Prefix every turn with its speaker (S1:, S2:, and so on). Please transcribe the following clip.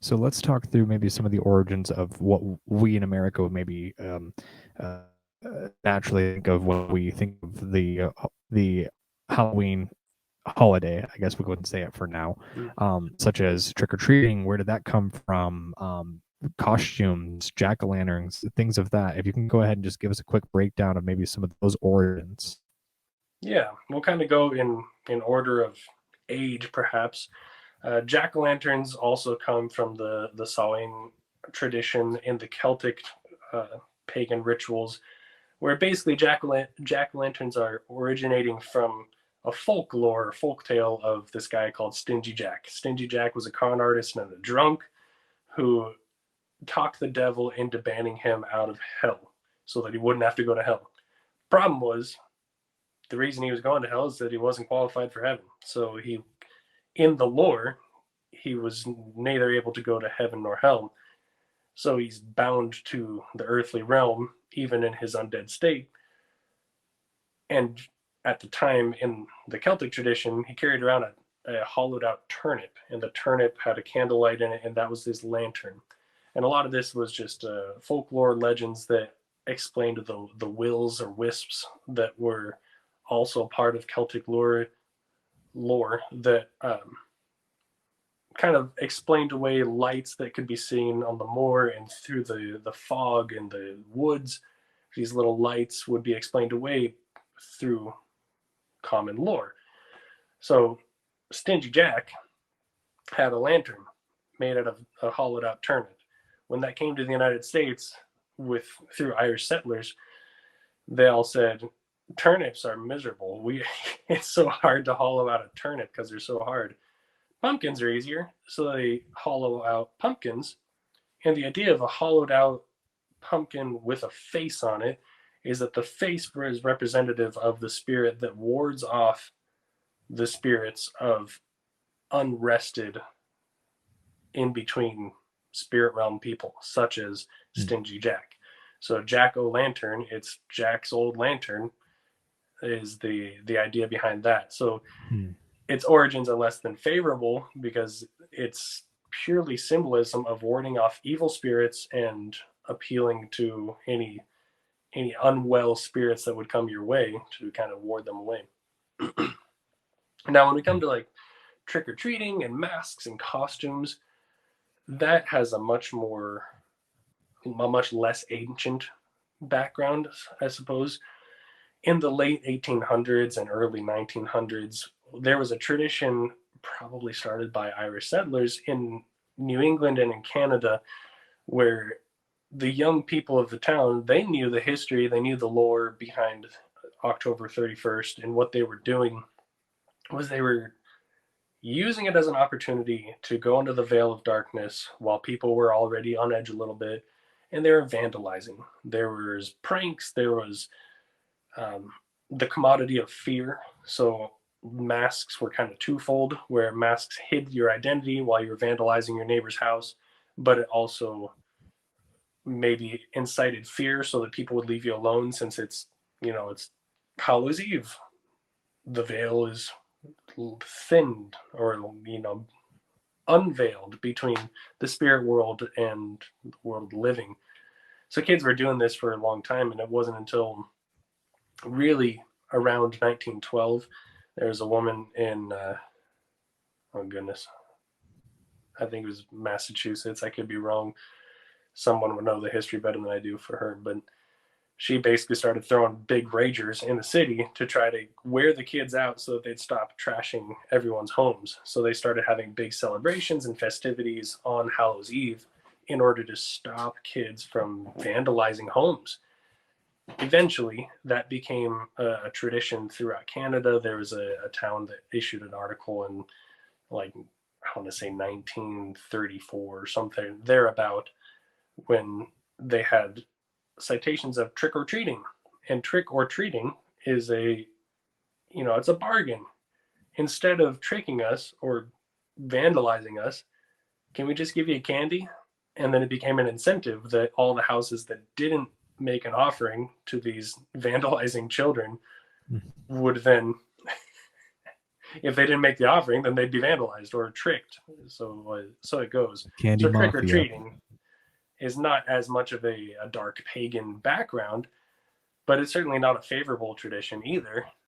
S1: So let's talk through maybe some of the origins of what we in America would maybe naturally think of when we think of the Halloween holiday. I guess we wouldn't say it for now,
S2: Mm.
S1: such as trick or treating. Where did that come from? Costumes, jack o' lanterns, things of that. If you can go ahead and just give us a quick breakdown of maybe some of those origins.
S2: Yeah, we'll kind of go in order of age, perhaps. Jack-o'-lanterns also come from the Samhain tradition in the Celtic pagan rituals, where basically jack-o'-lanterns are originating from a folklore, folk tale of this guy called Stingy Jack. Stingy Jack was a con artist and a drunk who talked the devil into banning him out of hell so that he wouldn't have to go to hell. Problem was, the reason he was going to hell is that he wasn't qualified for heaven. So he, in the lore, he was neither able to go to heaven nor hell. So he's bound to the earthly realm, even in his undead state. And at the time in the Celtic tradition, he carried around a hollowed out turnip, and the turnip had a candlelight in it, and that was his lantern. And a lot of this was just folklore legends that explained the wills or wisps that were also part of Celtic lore that kind of explained away lights that could be seen on the moor and through the fog and the woods. These little lights would be explained away through common lore. So Stingy Jack had a lantern made out of a hollowed out turnip. When that came to the United States with through Irish settlers, they all said turnips are miserable. It's so hard to hollow out a turnip because they're so hard. Pumpkins are easier, so they hollow out pumpkins. And the idea of a hollowed out pumpkin with a face on it is that the face is representative of the spirit that wards off the spirits of unrested in between spirit realm people, such as Stingy Jack. So Jack O' Lantern, it's Jack's old lantern, is the idea behind that. So its origins are less than favorable because it's purely symbolism of warding off evil spirits and appealing to any unwell spirits that would come your way to kind of ward them away. Now, when we come to like trick or treating and masks and costumes, that has a much less ancient background, I suppose. In the late 1800s and early 1900s, there was a tradition probably started by Irish settlers in New England and in Canada where the young people of the town, they knew the history, they knew the lore behind October 31st, and what they were doing was they were using it as an opportunity to go into the veil of darkness while people were already on edge a little bit, and they were vandalizing. There was pranks, there was the commodity of fear. So masks were kind of twofold, where masks hid your identity while you were vandalizing your neighbor's house, but it also maybe incited fear so that people would leave you alone since it's Hallows Eve. The veil is thinned or unveiled between the spirit world and the world living. So kids were doing this for a long time, and it wasn't until really around 1912 there was a woman in oh goodness, I think it was Massachusetts, I could be wrong, someone would know the history better than I do for her, but she basically started throwing big ragers in the city to try to wear the kids out so that they'd stop trashing everyone's homes. So they started having big celebrations and festivities on Hallows Eve in order to stop kids from vandalizing homes. Eventually, that became a tradition throughout Canada. There was a town that issued an article in, like, I want to say 1934 or something thereabout, when they had citations of trick or treating. And trick or treating is it's a bargain. Instead of tricking us or vandalizing us, can we just give you candy? And then it became an incentive that all the houses that didn't make an offering to these vandalizing children would then if they didn't make the offering, then they'd be vandalized or tricked. So it goes.
S1: Candy
S2: So trick or
S1: mafia.
S2: treating is not as much of a dark pagan background, but it's certainly not a favorable tradition either.